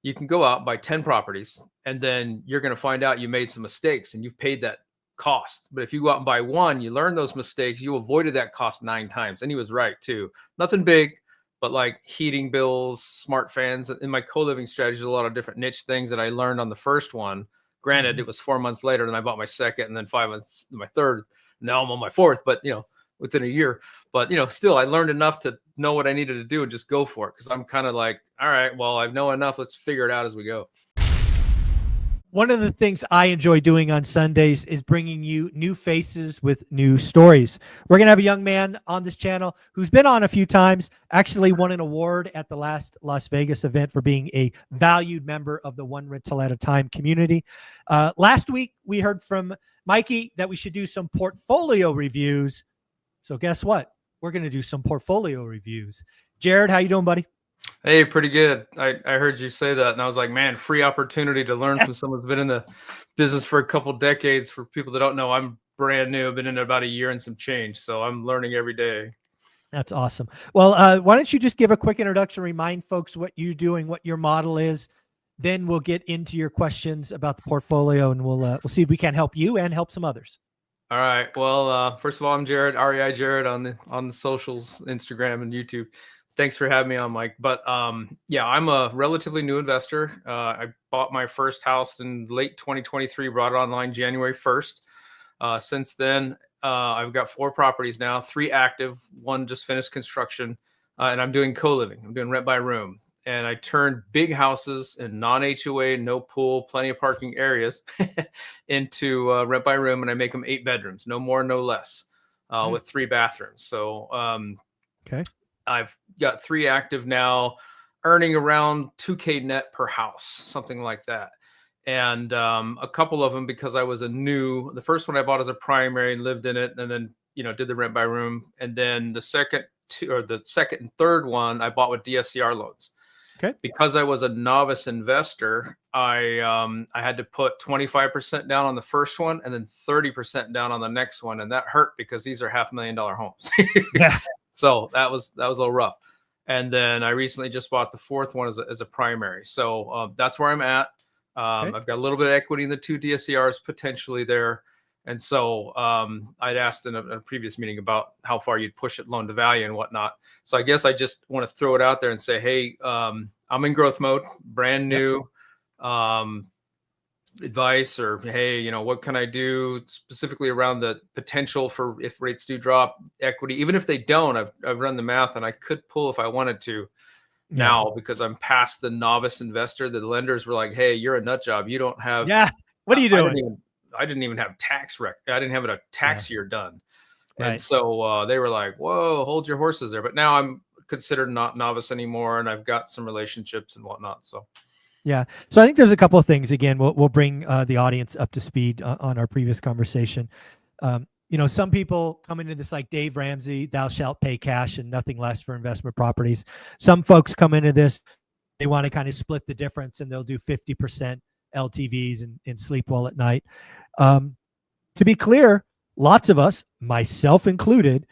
you can go out, buy 10 properties, and then you're going to find out you made some mistakes and you've paid that cost. But if you go out and buy one, you learn those mistakes, you avoided that cost 9 times. And he was right too. Nothing big, but like heating bills, smart fans. In my co-living strategy, a lot of different niche things that I learned on the first one. Granted, it was 4 months later, and I bought my second, and then 5 months, my third. Now I'm on my fourth, but within a year. But still, I learned enough to know what I needed to do and just go for it. Because I'm kind of like, all right, well, I know enough. Let's figure it out as we go. One of the things I enjoy doing on Sundays is bringing you new faces with new stories. We're going to have a young man on this channel who's been on a few times, actually won an award at the last Las Vegas event for being a valued member of the One Rental at a Time community. Last week, we heard from Mikey that we should do some portfolio reviews. So guess what? We're going to do some portfolio reviews. Jared, how you doing, buddy? Hey, pretty good. I heard you say that, and I was like, man, free opportunity to learn from someone who's been in the business for a couple decades. For people that don't know, I'm brand new. I've been in it about a year and some change, so I'm learning every day. That's awesome. Well, why don't you just give a quick introduction, remind folks what you're doing, what your model is. Then we'll get into your questions about the portfolio, and we'll see if we can help you and help some others. All right. Well, first of all, I'm Jared, REI Jared on the socials, Instagram and YouTube. Thanks for having me on, Mike. But yeah, I'm a relatively new investor. I bought my first house in late 2023, brought it online January 1st. Since then, I've got 4 properties now, 3 active, 1 just finished construction, and I'm doing co-living. I'm doing rent by room. And I turned big houses in non-HOA, no pool, plenty of parking areas into rent by room, and I make them 8 bedrooms, no more, no less, with 3 bathrooms. So okay. I've got 3 active now, earning around $2K net per house, something like that. And a couple of them, because I was the first one I bought as a primary, lived in it, and then, did the rent by room. And then the second and third one I bought with DSCR loans. Okay. Because I was a novice investor, I had to put 25% down on the first one and then 30% down on the next one. And that hurt because these are $500,000 homes. Yeah. So that was a little rough. And then I recently just bought the 4th one as a primary. So that's where I'm at. Okay. I've got a little bit of equity in the 2 DSCRs potentially there. And so I'd asked in a previous meeting about how far you'd push it loan to value and whatnot. So I guess I just want to throw it out there and say, hey, I'm in growth mode, brand new. Advice, or hey, what can I do specifically around the potential for if rates do drop, equity? Even if they don't, I've run the math and I could pull if I wanted to. Now, because I'm past the novice investor, the lenders were like, hey, you're a nut job. You don't have. Yeah. What are you doing? I didn't even have I didn't have a tax year done. Right. And so they were like, whoa, hold your horses there. But now I'm considered not novice anymore, and I've got some relationships and whatnot. So yeah. So I think there's a couple of things. Again, we'll bring the audience up to speed on our previous conversation. Some people come into this like Dave Ramsey, thou shalt pay cash and nothing less for investment properties. Some folks come into this, they want to kind of split the difference, and they'll do 50% LTVs and sleep well at night. To be clear, lots of us, myself included,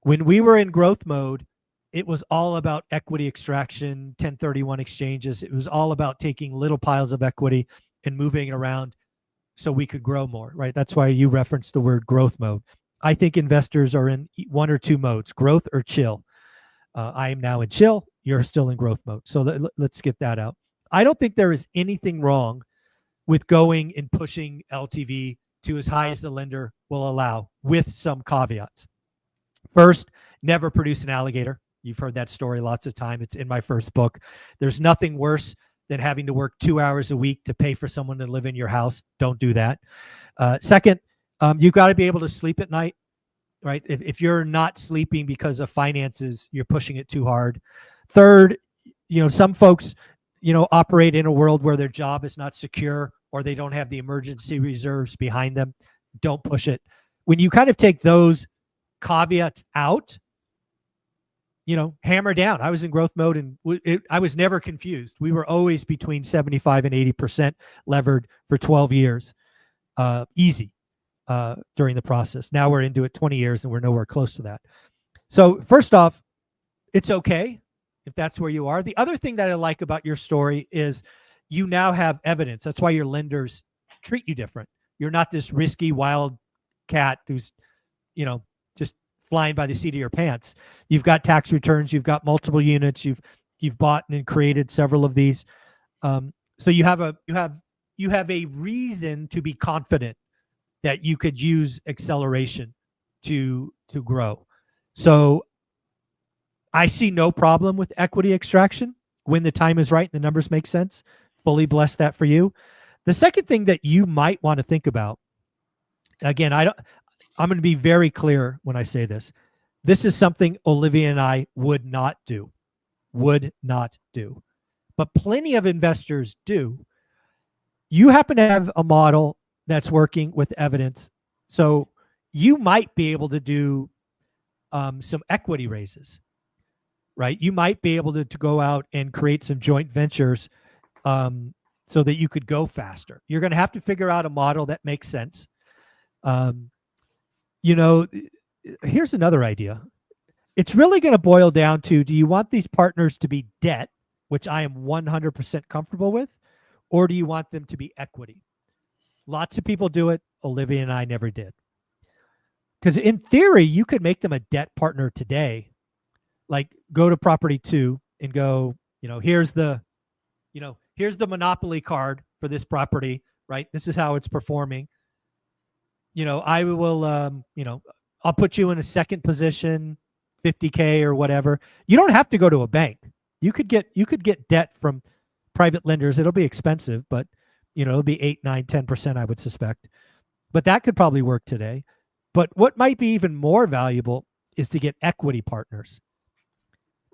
when we were in growth mode, it was all about equity extraction, 1031 exchanges. It was all about taking little piles of equity and moving it around so we could grow more, right? That's why you referenced the word growth mode. I think investors are in 1 or 2 modes, growth or chill. I am now in chill. You're still in growth mode. So let's get that out. I don't think there is anything wrong with going and pushing LTV to as high as the lender will allow, with some caveats. First, never produce an alligator. You've heard that story lots of times. It's in my first book. There's nothing worse than having to work 2 hours a week to pay for someone to live in your house. Don't do that. Second, you've got to be able to sleep at night, right? If you're not sleeping because of finances, you're pushing it too hard. Third, some folks, operate in a world where their job is not secure, or they don't have the emergency reserves behind them. Don't push it. When you kind of take those caveats out, hammer down. I was in growth mode, and I was never confused. We were always between 75 and 80% levered for 12 years. Easy during the process. Now we're into it 20 years, and we're nowhere close to that. So first off, it's okay if that's where you are. The other thing that I like about your story is you now have evidence. That's why your lenders treat you different. You're not this risky wild cat who's, just flying by the seat of your pants. You've got tax returns. You've got multiple units. You've bought and created several of these. So you have a reason to be confident that you could use acceleration to grow. So I see no problem with equity extraction when the time is right and the numbers make sense. Fully bless that for you. The second thing that you might want to think about, again, I'm going to be very clear when I say this. This is something Olivia and I would not do. But plenty of investors do. You happen to have a model that's working with evidence. So you might be able to do some equity raises, right? You might be able to go out and create some joint ventures so that you could go faster. You're going to have to figure out a model that makes sense. Here's another idea. It's really going to boil down to, do you want these partners to be debt, which I am 100% comfortable with, or do you want them to be equity? Lots of people do it. Olivia and I never did. Because in theory, you could make them a debt partner today. Like, go to property 2 and go, here's the monopoly card for this property, right? This is how it's performing. I will, I'll put you in a second position, 50K or whatever. You don't have to go to a bank. You could get debt from private lenders. It'll be expensive, but it'll be 8, 9, 10%, I would suspect. But that could probably work today. But what might be even more valuable is to get equity partners,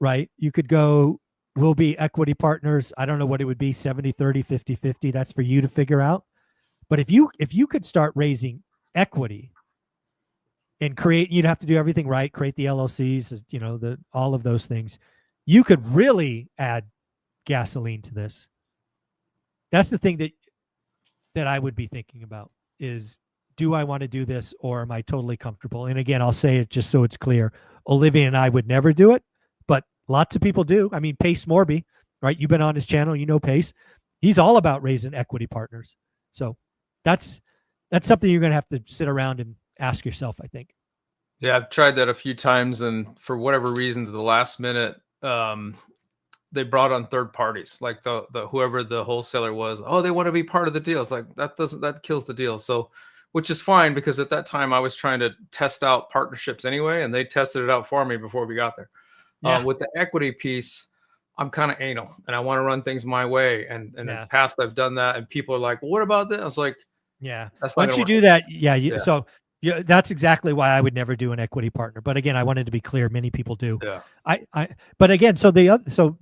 right? You could go, we'll be equity partners. I don't know what it would be, 70, 30, 50, 50. That's for you to figure out. But if you could start raising equity and you'd have to do everything right, create the LLCs, all of those things. You could really add gasoline to this. That's the thing that I would be thinking about is, do I want to do this, or am I totally comfortable? And again, I'll say it just so it's clear. Olivia and I would never do it, but lots of people do. I mean, Pace Morby, right? You've been on his channel, Pace. He's all about raising equity partners. So that's something you're going to have to sit around and ask yourself, I think. Yeah, I've tried that a few times, and for whatever reason, to the last minute, they brought on third parties, like the whoever the wholesaler was. Oh, they want to be part of the deal. It's like, that kills the deal. So, which is fine, because at that time I was trying to test out partnerships anyway, and they tested it out for me before we got there. Yeah. With the equity piece, I'm kind of anal, and I want to run things my way. And in the past, I've done that, and people are like, well, "What about this?" I was like, "Yeah." Once you do that, So that's exactly why I would never do an equity partner. But again, I wanted to be clear. Many people do. Yeah. But again, so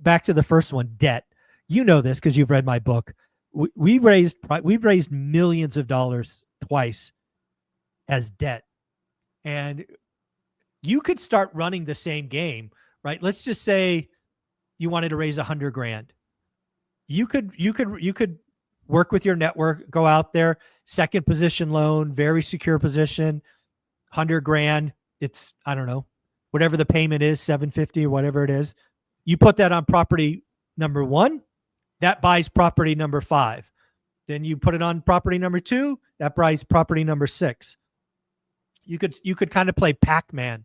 back to the first one, debt. You know this because you've read my book. We raised millions of dollars twice as debt, and you could start running the same game, right? Let's just say you wanted to raise $100,000. You could work with your network, go out there, second position loan, very secure position, $100,000. It's, I don't know, whatever the payment is, $750 or whatever it is. You put that on property number 1, that buys property number 5. Then you put it on property number 2, that buys property number 6. You could kind of play Pac-Man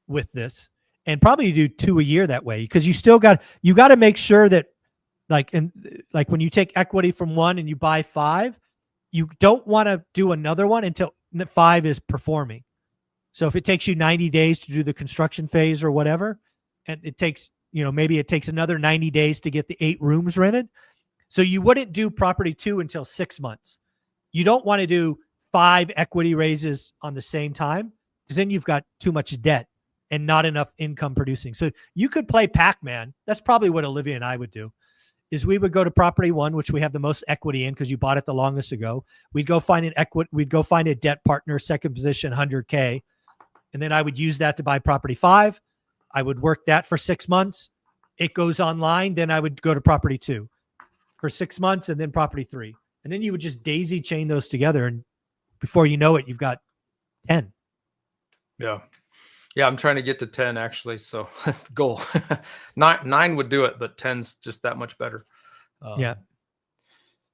with this, and probably do 2 a year that way, because you got to make sure that, like when you take equity from 1 and you buy 5, you don't want to do another one until 5 is performing. So if it takes you 90 days to do the construction phase or whatever, and it takes, maybe it takes another 90 days to get the 8 rooms rented. So you wouldn't do property 2 until 6 months. You don't want to do 5 equity raises on the same time, because then you've got too much debt and not enough income producing. So you could play Pac-Man. That's probably what Olivia and I would do, is we would go to property 1, which we have the most equity in because you bought it the longest ago. We'd go find a debt partner, second position, $100K. And then I would use that to buy property 5. I would work that for 6 months. It goes online. Then I would go to property 2 for 6 months, and then property 3. And then you would just daisy chain those together. And before you know it, you've got 10. Yeah. Yeah, I'm trying to get to 10 actually, so that's the goal. 9 would do it, but 10's just that much better. Yeah.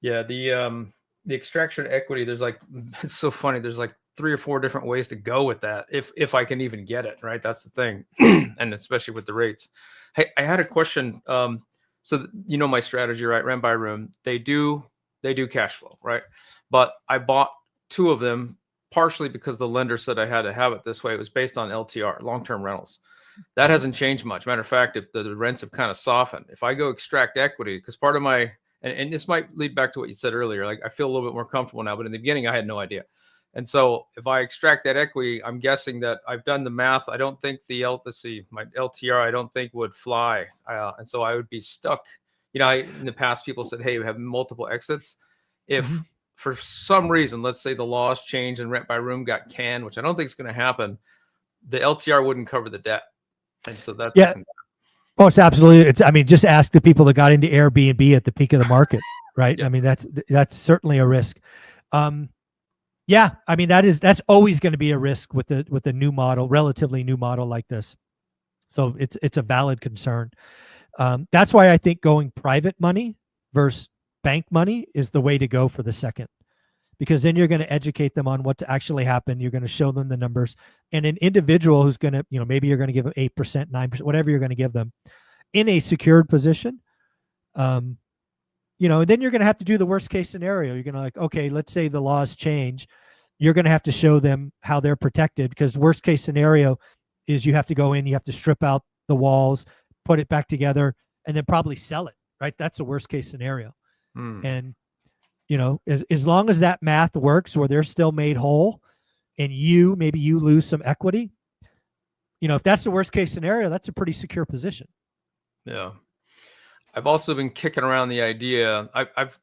Yeah, the extraction equity, there's like it's so funny. There's like 3 or 4 different ways to go with that if I can even get it, right? That's the thing. And especially with the rates. Hey, I had a question. So you know my strategy, right? Rent by room. They do cash flow, right? But I bought 2 of them partially because the lender said I had to have it this way. It was based on LTR, long-term rentals. That hasn't changed much. Matter of fact, if the rents have kind of softened, if I go extract equity, because part of my and this might lead back to what you said earlier. Like I feel a little bit more comfortable now, but in the beginning I had no idea. And so if I extract that equity, I'm guessing that I've done the math. I don't think let's see, my LTR, I don't think would fly. And so I would be stuck. In the past, people said, hey, we have multiple exits. Mm-hmm. If for some reason, let's say the laws changed and rent by room got canned, which I don't think is going to happen, the LTR wouldn't cover the debt. And so that's Yeah. Oh, it's absolutely. I mean, just ask the people that got into Airbnb at the peak of the market, right? Yeah. I mean, that's certainly a risk. Yeah, I mean that's always going to be a risk with the new model, relatively new model like this. So it's a valid concern. That's why I think going private money versus bank money is the way to go for the second, because then you're going to educate them on what's actually happened. You're going to show them the numbers, and an individual who's going to, maybe you're going to give them 8%, 9%, whatever you're going to give them in a secured position. Then you're going to have to do the worst case scenario. You're going to okay, let's say the laws change. You're going to have to show them how they're protected, because worst case scenario is you have to go in, you have to strip out the walls, put it back together, and then probably sell it, right? That's the worst case scenario. And, as long as that math works where they're still made whole and maybe you lose some equity, if that's the worst case scenario, that's a pretty secure position. Yeah. I've also been kicking around the idea.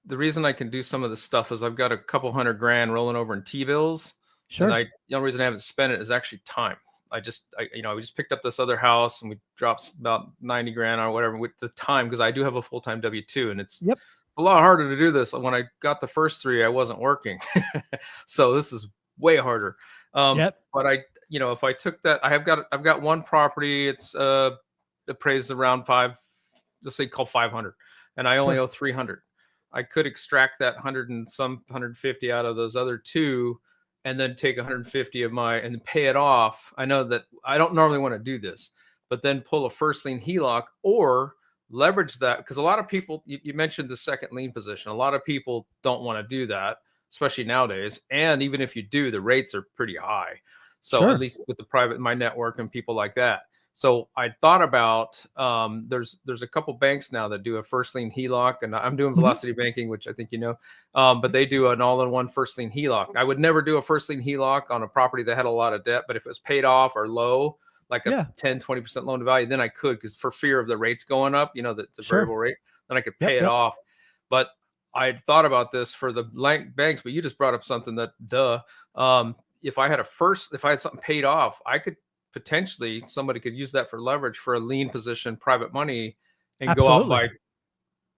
The reason I can do some of this stuff is I've got a couple $100,000 rolling over in T-bills. Sure. And the only reason I haven't spent it is actually time. We just picked up this other house and we dropped about $90,000 or whatever with the time, because I do have a full-time W-2, and it's a lot harder to do this. When I got the first 3, I wasn't working. So this is way harder. But if I took that, I've got one property. It's appraised around let's say call 500, and I only owe 300. I could extract that 150 out of those other 2, and then take 150 of and pay it off. I know that I don't normally want to do this, but then pull a first lien HELOC or leverage that, because a lot of people, you mentioned the second lien position. A lot of people don't want to do that, especially nowadays. And even if you do, the rates are pretty high. So at least with my network and people like that. So I thought about there's a couple banks now that do a first lien HELOC, and I'm doing Velocity Banking, which I think but they do an all-in-one first lien HELOC. I would never do a first lien HELOC on a property that had a lot of debt, but if it was paid off or low, like a 10-20% loan to value, then I could, because for fear of the rates going up, that's a variable rate, then I could pay it off. But I thought about this for the banks, but you just brought up something that if I had something paid off, I could potentially, somebody could use that for leverage for a lien position, private money, and go out and buy,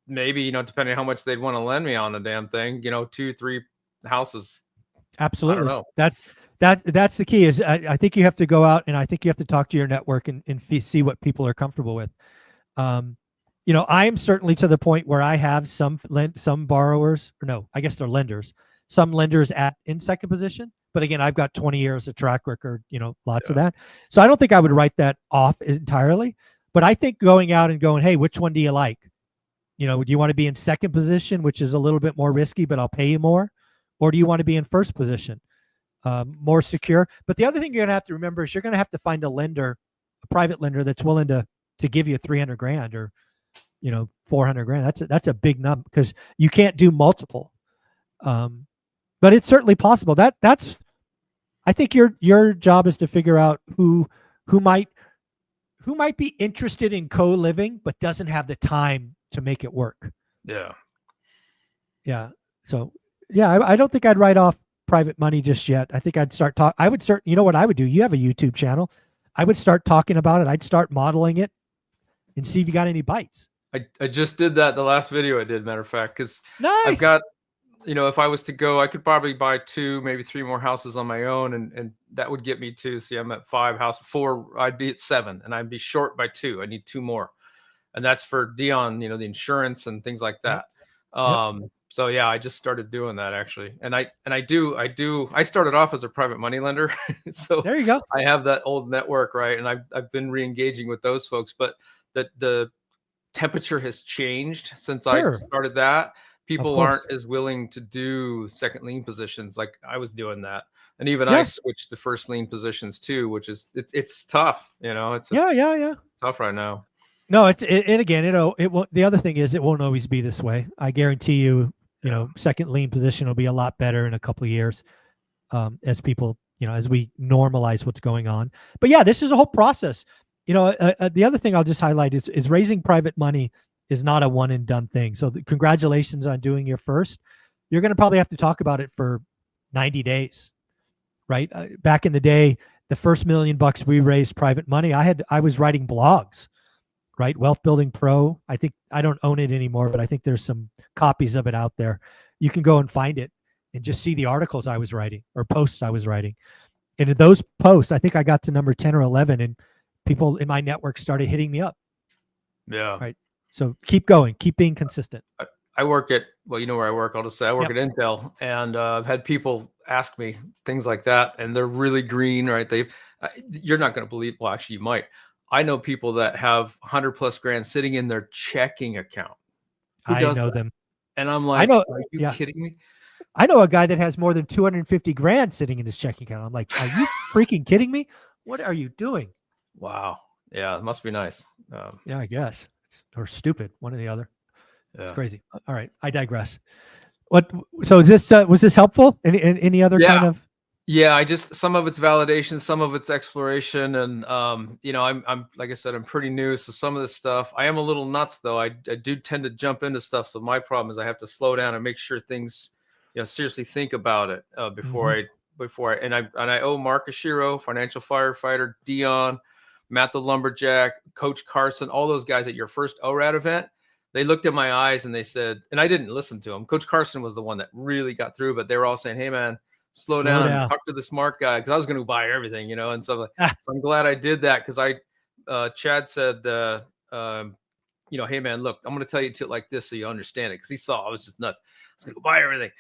maybe, depending on how much they'd want to lend me on the damn thing, 2-3 houses. Absolutely. I don't know. That's the key. Is I think you have to go out, and I think you have to talk to your network and see what people are comfortable with. I am certainly to the point where I have some borrowers, or no, I guess they're lenders, some lenders in second position. But again, I've got 20 years of track record, lots of that. So I don't think I would write that off entirely. But I think going out and going, hey, which one do you like? Do you want to be in second position, which is a little bit more risky, but I'll pay you more? Or do you want to be in first position, more secure? But the other thing you're going to have to remember is you're going to have to find a private lender that's willing to give you $300,000 or, $400,000. That's a big number, because you can't do multiple. But it's certainly possible. I think your job is to figure out who might be interested in co-living but doesn't have the time to make it work. Yeah. So I don't think I'd write off private money just yet. I think I'd start talk. I would start. You know what I would do? You have a YouTube channel. I would start talking about it. I'd start modeling it and see if you got any bites. I just did that the last video I did, matter of fact, because I've got. If I was to go, I could probably buy 2, maybe 3 more houses on my own, and that would get me to, see, I'm at 5 houses, 4, I'd be at 7, and I'd be short by 2. I need 2 more. And that's for Dion, the insurance and things like that. So yeah, I just started doing that actually. And I started off as a private money lender. So There you go. I have that old network, right? And I've been re-engaging with those folks, but the temperature has changed since I Sure. started that. Of People aren't course. as willing to do second lien positions like I was doing that. And even I Yeah. switched to first lien positions too, which is it's tough, it's Yeah. Yeah. Yeah. tough right now. No, and again, it won't. The other thing is, it won't always be this way. I guarantee you, Yeah. second lien position will be a lot better in a couple of years, as people, as we normalize what's going on. But yeah, this is a whole process. The other thing I'll just highlight is raising private money is not a one and done thing. So congratulations on doing your first. You're going to probably have to talk about it for 90 days, right? Back in the day, the first $1 million we raised private money, I was writing blogs, right? Wealth Building Pro. I think I don't own it anymore, but I think there's some copies of it out there. You can go and find it and just see the articles I was writing or posts I was writing. And in those posts, I think I got to number 10 or 11, and people in my network started hitting me up. Yeah. Right. So keep going, keep being consistent. I work at, well, you know where I work. I'll just say I work Yep. at Intel, and I've had people ask me things like that, and they're really green, right? You're not going to believe, well, actually, you might. I know people that have 100+ grand sitting in their checking account. Who I does know that? them. And I'm I like, know. are you Yeah. kidding me? I know a guy that has more than 250 grand sitting in his checking account. I'm like, are you freaking kidding me? What are you doing? Wow. Yeah, it must be nice. Yeah, I guess. Or stupid, one or the other. It's Yeah. crazy. All right, I digress. So is this was this helpful? Any other kind of? Yeah, some of it's validation, some of it's exploration, and I'm like I said, I'm pretty new, so some of this stuff I am a little nuts though. I do tend to jump into stuff, so my problem is I have to slow down and make sure things, seriously think about it before I owe Mark Ashiro, financial firefighter, Dion, Matt the lumberjack, Coach Carson, all those guys at your first ORaaT event. They looked at my eyes and they said, and I didn't listen to them. Coach Carson was the one that really got through, but they were all saying, "Hey man, slow down and talk to the smart guy," because I was going to buy everything, and so I'm glad I did that, because Chad said, hey man, look, I'm going to tell you to like this so you understand it, because he saw I was just nuts. I was going to buy everything,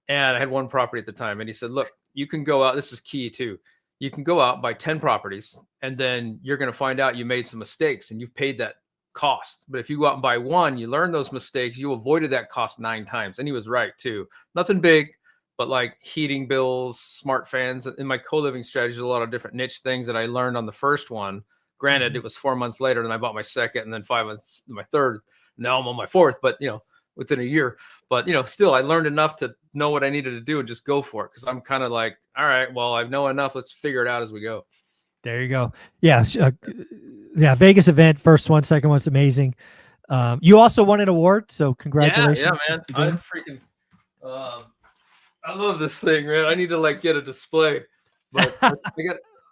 and I had one property at the time, and he said, look, you can go out. This is key too. You can go out, buy 10 properties, and then you're going to find out you made some mistakes and you've paid that cost. But if you go out and buy one, you learn those mistakes, you avoided that cost 9 times. And he was right too. Nothing big, but like heating bills, smart fans. In my co-living strategy, a lot of different niche things that I learned on the first one. Granted, it was 4 months later, and I bought my second, and then 5 months, my third. Now I'm on my fourth, but within a year. But still, I learned enough to know what I needed to do and just go for it, because I'm kind of like, all right, well, I know enough. Let's figure it out as we go. There you go. Yeah, Vegas event, first one, second one's amazing. You also won an award, so congratulations. Yeah, man. I love this thing, man. I need to get a display, but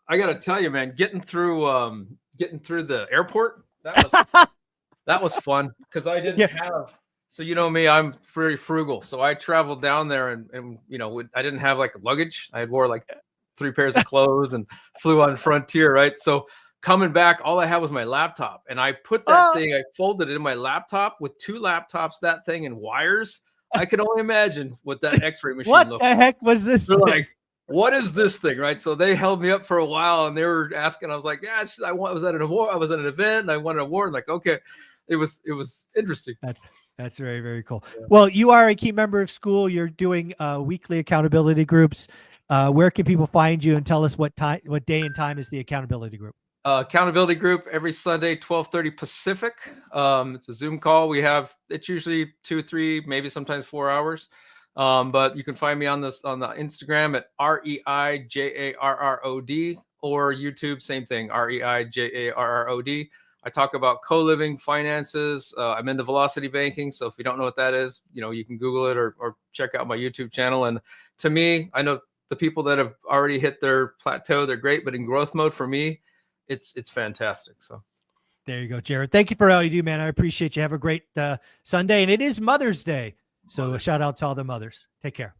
I got to tell you, man, getting through the airport, that was fun, because I didn't have. So me, I'm very frugal. So I traveled down there, and I didn't have luggage. I wore 3 pairs of clothes and flew on Frontier, right? So coming back, all I had was my laptop, and I put that thing, I folded it in my laptop with 2 laptops, that thing, and wires. I could only imagine what that X-ray machine looked like. What the heck was this? They're like, what is this thing, right? So they held me up for a while, and they were asking. I was like, yeah, I was at an award. I was at an event, and I won an award. Like, okay, it was interesting. That's very, very cool. Yeah. Well, you are a key member of school. You're doing weekly accountability groups. Where can people find you, and tell us what day and time is the accountability group? Accountability group every Sunday, 12:30 Pacific. It's a Zoom call. It's usually 2, 3, maybe sometimes 4 hours. But you can find me on the Instagram at REIJARROD, or YouTube, same thing, REIJARROD. I talk about co-living, finances. I'm into velocity banking. So if you don't know what that is, you can Google it or check out my YouTube channel. And to me, I know the people that have already hit their plateau, they're great, but in growth mode, for me, it's fantastic. So there you go, Jared. Thank you for all you do, man. I appreciate you. Have a great Sunday, and it is Mother's Day. So a shout out to all the mothers. Take care.